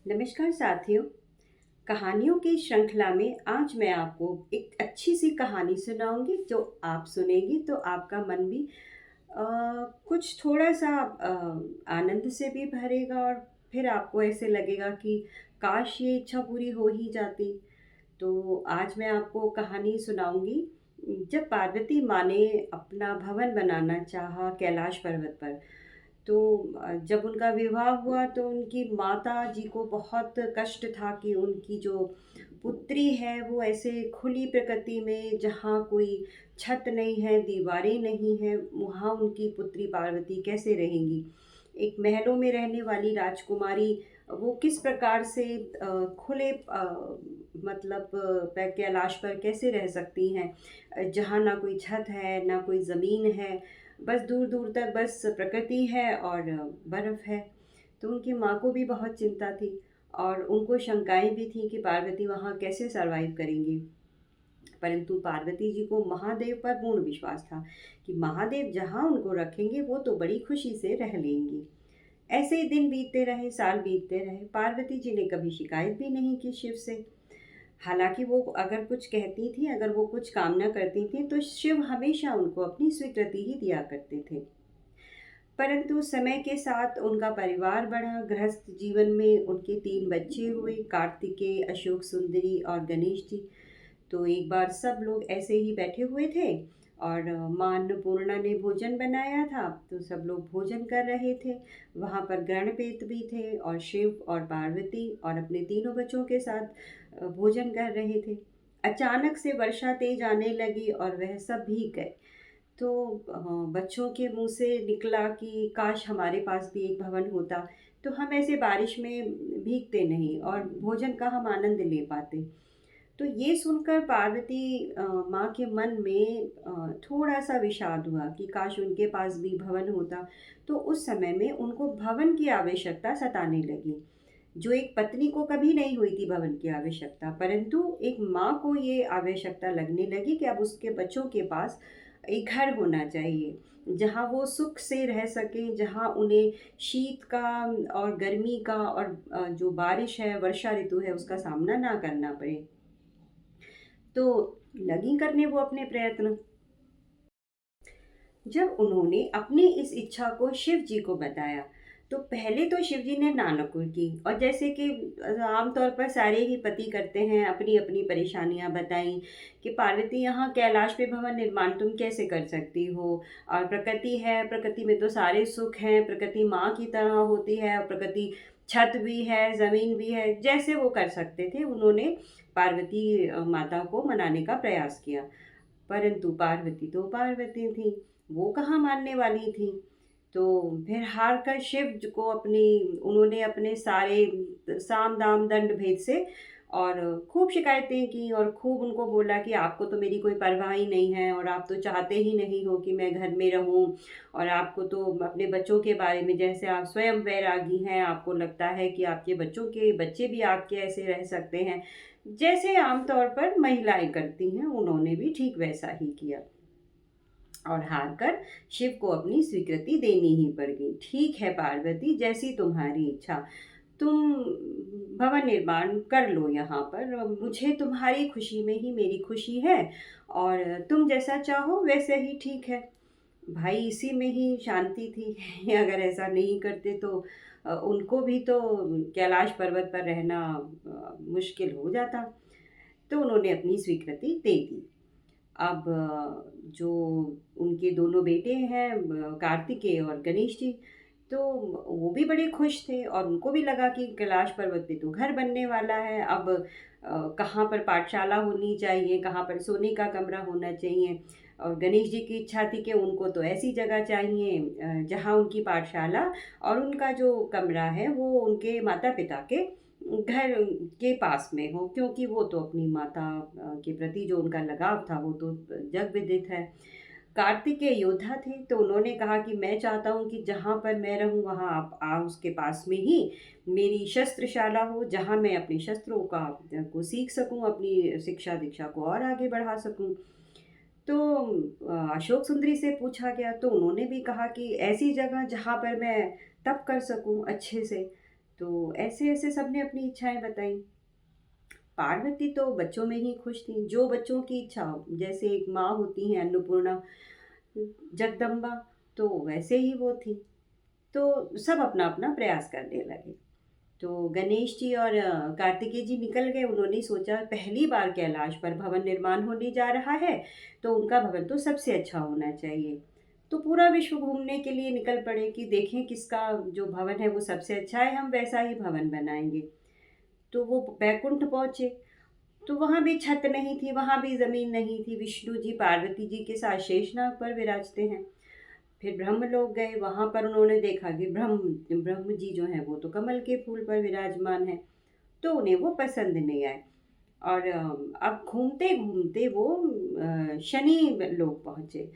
नमस्कार साथियों। कहानियों की श्रृंखला में आज मैं आपको एक अच्छी सी कहानी सुनाऊंगी। जो आप सुनेंगी तो आपका मन भी अ, कुछ थोड़ा सा आनंद से भी भरेगा और फिर आपको ऐसे लगेगा कि काश ये इच्छा पूरी हो ही जाती। तो आज मैं आपको कहानी सुनाऊंगी। जब पार्वती माँ ने अपना भवन बनाना चाहा कैलाश पर्वत पर, तो जब उनका विवाह हुआ तो उनकी माता जी को बहुत कष्ट था कि उनकी जो पुत्री है वो ऐसे खुली प्रकृति में, जहाँ कोई छत नहीं है, दीवारें नहीं है, वहाँ उनकी पुत्री पार्वती कैसे रहेंगी। एक महलों में रहने वाली राजकुमारी वो किस प्रकार से खुले मतलब कैलाश पर कैसे रह सकती हैं, जहाँ ना कोई छत है ना कोई ज़मीन है, बस दूर दूर तक बस प्रकृति है और बर्फ़ है। तो उनकी माँ को भी बहुत चिंता थी और उनको शंकाएं भी थी कि पार्वती वहाँ कैसे सरवाइव करेंगी। परंतु पार्वती जी को महादेव पर पूर्ण विश्वास था कि महादेव जहाँ उनको रखेंगे वो तो बड़ी खुशी से रह लेंगी। ऐसे ही दिन बीतते रहे, साल बीतते रहे। पार्वती जी ने कभी शिकायत भी नहीं की शिव से। हालांकि वो अगर कुछ कहती थी, अगर वो कुछ कामना करती थी, तो शिव हमेशा उनको अपनी स्वीकृति ही दिया करते थे। परंतु समय के साथ उनका परिवार बढ़ा। गृहस्थ जीवन में उनके 3 बच्चे हुए, कार्तिकेय, अशोक सुंदरी और गणेश जी। तो एक बार सब लोग ऐसे ही बैठे हुए थे और माँ अन्नपूर्णा ने भोजन बनाया था, तो सब लोग भोजन कर रहे थे। वहाँ पर गणपेत भी थे और शिव और पार्वती और अपने तीनों बच्चों के साथ भोजन कर रहे थे। अचानक से वर्षा तेज आने लगी और वह सब भीग गए। तो बच्चों के मुंह से निकला कि काश हमारे पास भी एक भवन होता, तो हम ऐसे बारिश में भीगते नहीं और भोजन का हम आनंद ले पाते। तो ये सुनकर पार्वती माँ के मन में थोड़ा-सा विषाद हुआ कि काश उनके पास भी भवन होता। तो उस समय में उनको भवन की आवश्यकता सताने लगी, जो एक पत्नी को कभी नहीं हुई थी भवन की आवश्यकता, परंतु एक माँ को ये आवश्यकता लगने लगी कि अब उसके बच्चों के पास एक घर होना चाहिए, जहाँ वो सुख से रह सकें, जहाँ उन्हें शीत का और गर्मी का और जो बारिश है, वर्षा ऋतु है, उसका सामना ना करना पड़े। तो लगी करने वो अपने प्रयत्न। जब उन्होंने अपनी इस इच्छा को शिव जी को बताया, तो पहले तो शिव जी ने नानकुर की, और जैसे कि आमतौर पर सारे ही पति करते हैं, अपनी अपनी परेशानियां बताई कि पार्वती, यहाँ कैलाश पे भवन निर्माण तुम कैसे कर सकती हो, और प्रकृति है, प्रकृति में तो सारे सुख हैं, प्रकृति माँ की तरह होती है, और प्रकृति छत भी है, जमीन भी है, जैसे वो कर सकते थे उन्होंने पार्वती माता को मनाने का प्रयास किया। परंतु पार्वती तो पार्वती थी, वो कहाँ मानने वाली थी। तो फिर हार कर शिव को अपनी उन्होंने अपने सारे साम दाम दंड भेद से और खूब शिकायतें की और खूब उनको बोला कि आपको तो मेरी कोई परवाह ही नहीं है, और आप तो चाहते ही नहीं हो कि मैं घर में रहूं, और आपको तो अपने बच्चों के बारे में, जैसे आप स्वयं वैरागी हैं, आपको लगता है कि आपके बच्चों के बच्चे भी आपके ऐसे रह सकते हैं, जैसे आमतौर पर महिलाएं करती हैं, उन्होंने भी ठीक वैसा ही किया और हार कर शिव को अपनी स्वीकृति देनी ही पड़ गई। ठीक है पार्वती, जैसी तुम्हारी इच्छा, तुम भवन निर्माण कर लो यहाँ पर, मुझे तुम्हारी खुशी में ही मेरी खुशी है, और तुम जैसा चाहो वैसे ही ठीक है। भाई इसी में ही शांति थी। अगर ऐसा नहीं करते तो उनको भी तो कैलाश पर्वत पर रहना मुश्किल हो जाता। तो उन्होंने अपनी स्वीकृति दे दी। अब जो उनके दोनों बेटे हैं, कार्तिकेय और गणेश जी, तो वो भी बड़े खुश थे और उनको भी लगा कि कैलाश पर्वत पे तो घर बनने वाला है। अब कहाँ पर पाठशाला होनी चाहिए, कहाँ पर सोने का कमरा होना चाहिए, और गणेश जी की इच्छा थी कि उनको तो ऐसी जगह चाहिए जहाँ उनकी पाठशाला और उनका जो कमरा है वो उनके माता पिता के घर के पास में हो, क्योंकि वो तो अपनी माता के प्रति जो उनका लगाव था वो तो जग विदित है। कार्तिकेय योद्धा थे, तो उन्होंने कहा कि मैं चाहता हूँ कि जहाँ पर मैं रहूँ वहाँ आप उसके पास में ही मेरी शस्त्रशाला हो, जहाँ मैं अपने शस्त्रों का को सीख सकूँ, अपनी शिक्षा दीक्षा को और आगे बढ़ा सकूँ। तो अशोक सुंदरी से पूछा गया तो उन्होंने भी कहा कि ऐसी जगह जहाँ पर मैं तप कर सकूँ अच्छे से। तो ऐसे-ऐसे सबने अपनी इच्छाएँ बताई। पार्वती तो बच्चों में ही खुश थीं, जो बच्चों की इच्छा हो। जैसे एक माँ होती हैं अन्नपूर्णा, जगदम्बा, तो वैसे ही वो थीं। तो सब अपना-अपना प्रयास करने लगे। तो गणेश जी और कार्तिकेय जी निकल गए। उन्होंने सोचा पहली बार कैलाश पर भवन निर्माण होने जा रहा है, तो उनका भवन तो सबसे अच्छा होना चाहिए। तो पूरा विश्व घूमने के लिए निकल पड़े कि देखें किसका जो भवन है वो सबसे अच्छा है, हम वैसा ही भवन बनाएँगे। तो वो बैकुंठ पहुँचे, तो वहाँ भी छत नहीं थी, वहाँ भी ज़मीन नहीं थी। विष्णु जी पार्वती जी के साथ शेषनाग पर विराजते हैं। फिर ब्रह्मलोक गए, वहाँ पर उन्होंने देखा कि ब्रह्म ब्रह्म जी जो हैं वो तो कमल के फूल पर विराजमान हैं, तो उन्हें वो पसंद नहीं आए। और अब घूमते-घूमते वो शनि लोक पहुँचे।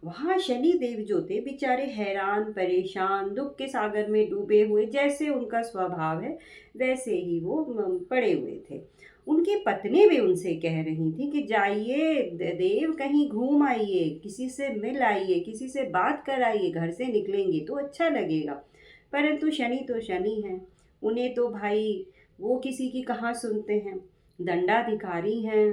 वहाँ शनि देव जो थे बेचारे हैरान, परेशान, दुःख के सागर में डूबे हुए, जैसे उनका स्वभाव है, वैसे ही वो पड़े हुए थे। उनकी पत्नी भी उनसे कह रही थी कि जाइए देव कहीं घूम आइए, किसी से मिल आइए, किसी से बात कर आइए, घर से निकलेंगे तो अच्छा लगेगा। परंतु शनि तो शनि हैं, उन्हें तो भाई वो किसी की कहाँ सुनते हैं। दंडाधिकारी हैं,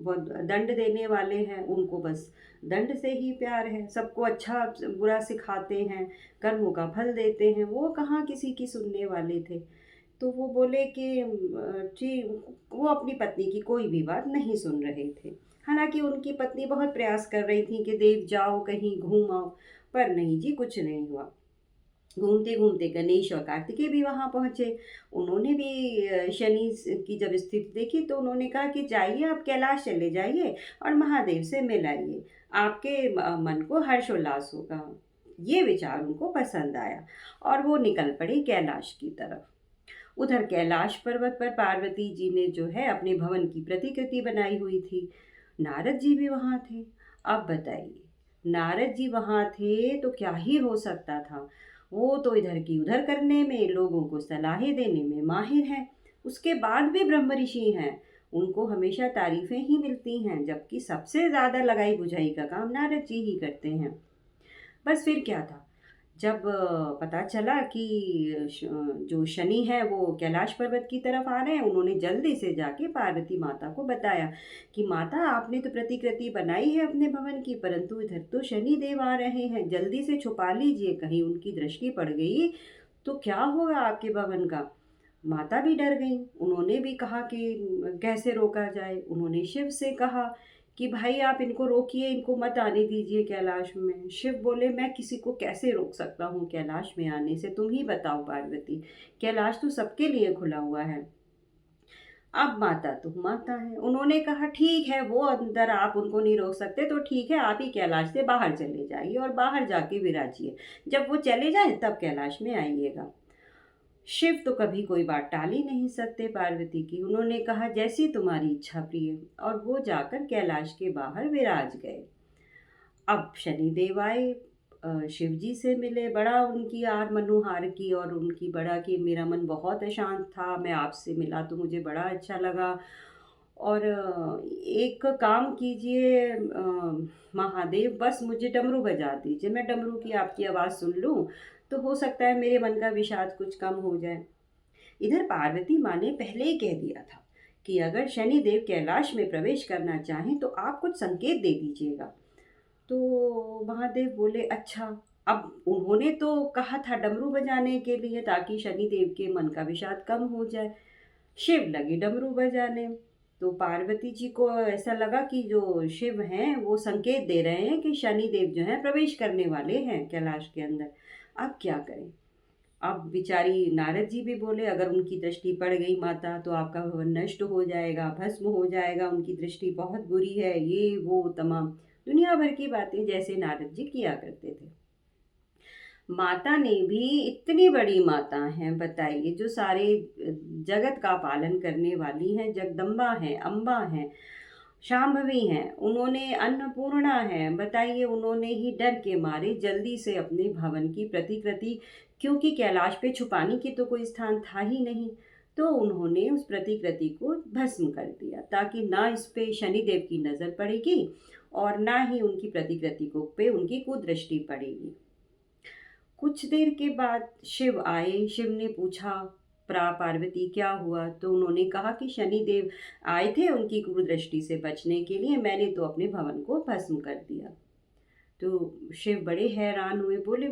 वो दंड देने वाले हैं, उनको बस दंड से ही प्यार है, सबको अच्छा बुरा सिखाते हैं, कर्मों का फल देते हैं, वो कहाँ किसी की सुनने वाले थे। तो वो बोले कि जी, वो अपनी पत्नी की कोई भी बात नहीं सुन रहे थे। हालाँकि उनकी पत्नी बहुत प्रयास कर रही थी कि देव जाओ कहीं घूम आओ, पर नहीं जी, कुछ नहीं हुआ। घूमते-घूमते गणेश और कार्तिकेय भी वहाँ पहुँचे। उन्होंने भी शनि की जब स्थिति देखी तो उन्होंने कहा कि जाइए आप कैलाश चले जाइए और महादेव से मिल आइए। आपके मन को हर्षोल्लास होगा। ये विचार उनको पसंद आया और वो निकल पड़े कैलाश की तरफ। उधर कैलाश पर्वत पर पार्वती जी ने जो है अपने भवन की प्रतिकृति बनाई हुई थी। नारद जी भी वहाँ थे। अब बताइए, नारद जी वहाँ थे तो क्या ही हो सकता था। वो तो इधर की उधर करने में, लोगों को सलाहें देने में माहिर हैं। उसके बाद भी ब्रह्म ऋषि हैं। उनको हमेशा तारीफें ही मिलती हैं, जबकि सबसे ज़्यादा लगाई बुझाई का काम नारद जी ही करते हैं। बस फिर क्या था, जब पता चला कि जो शनि है वो कैलाश पर्वत की तरफ आ रहे हैं, उन्होंने जल्दी से जाके पार्वती माता को बताया कि माता आपने तो प्रतिकृति बनाई है अपने भवन की, परंतु इधर तो शनि देव आ रहे हैं, जल्दी से छुपा लीजिए, कहीं उनकी दृष्टि पड़ गई तो क्या होगा आपके भवन का। माता भी डर गईं। उन्होंने भी कहा कि कैसे रोका जाए। उन्होंने शिव से कहा कि भाई आप इनको रोकिए, इनको मत आने दीजिए कैलाश में। शिव बोले मैं किसी को कैसे रोक सकता हूँ कैलाश में आने से, तुम ही बताओ पार्वती। कैलाश तो सबके लिए खुला हुआ है। अब माता तो माता है, उन्होंने कहा ठीक है वो अंदर आप उनको नहीं रोक सकते तो ठीक है, आप ही कैलाश से बाहर चले जाइए और बाहर जाके विराजिए। जब वो चले जाएं तब कैलाश में आइएगा। शिव तो कभी कोई बात टाल ही नहीं सकते पार्वती की। उन्होंने कहा जैसी तुम्हारी इच्छा प्रिय, और वो जाकर कैलाश के बाहर विराज गए। अब शनिदेव आए, शिव जी से मिले, बड़ा उनकी आर मनुहार की और उनकी बड़ा कि मेरा मन बहुत अशांत था, मैं आपसे मिला तो मुझे बड़ा अच्छा लगा। और एक काम कीजिए महादेव, बस मुझे डमरू बजा दीजिए, मैं डमरू की आपकी आवाज़ सुन लूँ, तो हो सकता है मेरे मन का विषाद कुछ कम हो जाए। इधर पार्वती माँ ने पहले ही कह दिया था कि अगर शनिदेव कैलाश में प्रवेश करना चाहें तो आप कुछ संकेत दे दीजिएगा। तो महादेव बोले अच्छा। अब उन्होंने तो कहा था डमरू बजाने के लिए ताकि शनिदेव के मन का विषाद कम हो जाए। शिव लगे डमरू बजाने। तो पार्वती जी को ऐसा लगा कि जो शिव हैं वो संकेत दे रहे हैं कि शनिदेव जो हैं प्रवेश करने वाले हैं कैलाश के अंदर। अब क्या करें। अब बेचारी नारद जी भी बोले अगर उनकी दृष्टि पड़ गई माता तो आपका भवन नष्ट हो जाएगा, भस्म हो जाएगा, उनकी दृष्टि बहुत बुरी है, ये वो तमाम दुनिया भर की बातें जैसे नारद जी किया करते थे। माता ने भी, इतनी बड़ी माता हैं बताइए, जो सारे जगत का पालन करने वाली हैं, जगदम्बा हैं, अम्बा हैं, शांभवी हैं, उन्होंने अन्नपूर्णा हैं, बताइए उन्होंने ही डर के मारे जल्दी से अपने भवन की प्रतिकृति, क्योंकि कैलाश पे छुपाने की तो कोई स्थान था ही नहीं, तो उन्होंने उस प्रतिकृति को भस्म कर दिया ताकि ना इस पे शनिदेव की नज़र पड़ेगी और ना ही उनकी प्रतिकृति को पे उनकी कुदृष्टि पड़ेगी। कुछ देर के बाद शिव आए। शिव ने पूछा, पार्वती क्या हुआ? तो उन्होंने कहा कि शनिदेव आए थे उनकी कुदृष्टि से बचने के लिए, मैंने तो अपने भवन को भस्म कर दिया। तो शिव बड़े हैरान हुए, बोले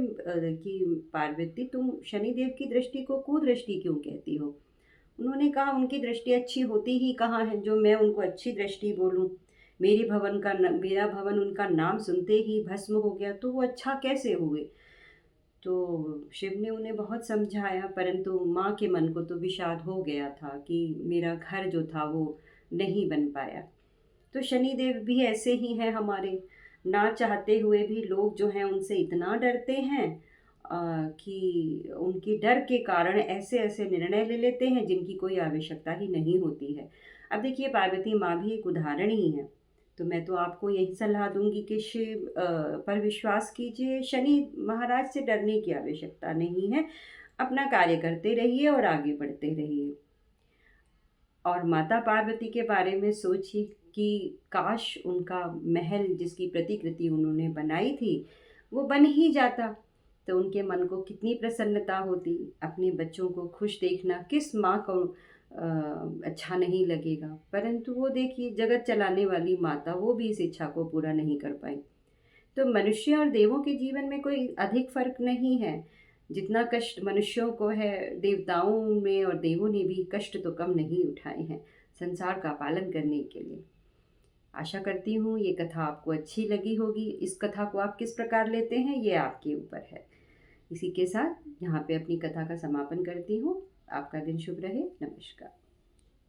कि पार्वती, तुम शनिदेव की दृष्टि को कुदृष्टि क्यों कहती हो? उन्होंने कहा, उनकी दृष्टि अच्छी होती ही कहाँ है जो मैं उनको अच्छी दृष्टि बोलूं? मेरा भवन उनका नाम सुनते ही भस्म हो गया, तो वो अच्छा कैसे हुए? तो शिव ने उन्हें बहुत समझाया, परंतु माँ के मन को तो विषाद हो गया था कि मेरा घर जो था वो नहीं बन पाया। तो शनिदेव भी ऐसे ही हैं हमारे, ना चाहते हुए भी लोग जो हैं उनसे इतना डरते हैं कि उनकी डर के कारण ऐसे ऐसे निर्णय ले लेते हैं जिनकी कोई आवश्यकता ही नहीं होती है। अब देखिए, पार्वती माँ भी एक उदाहरण ही है। तो मैं तो आपको यही सलाह दूंगी कि शिव पर विश्वास कीजिए, शनि महाराज से डरने की आवश्यकता नहीं है। अपना कार्य करते रहिए और आगे बढ़ते रहिए। और माता पार्वती के बारे में सोचिए कि काश उनका महल जिसकी प्रतिकृति उन्होंने बनाई थी वो बन ही जाता, तो उनके मन को कितनी प्रसन्नता होती। अपने बच्चों को खुश देखना किस माँ को अच्छा नहीं लगेगा, परंतु वो देखिए, जगत चलाने वाली माता वो भी इस इच्छा को पूरा नहीं कर पाई। तो मनुष्य और देवों के जीवन में कोई अधिक फर्क नहीं है। जितना कष्ट मनुष्यों को है, देवताओं में और देवों ने भी कष्ट तो कम नहीं उठाए हैं संसार का पालन करने के लिए। आशा करती हूँ ये कथा आपको अच्छी लगी होगी। इस कथा को आप किस प्रकार लेते हैं ये आपके ऊपर है। इसी के साथ यहाँ पे अपनी कथा का समापन करती हूँ। आपका दिन शुभ रहे। नमस्कार।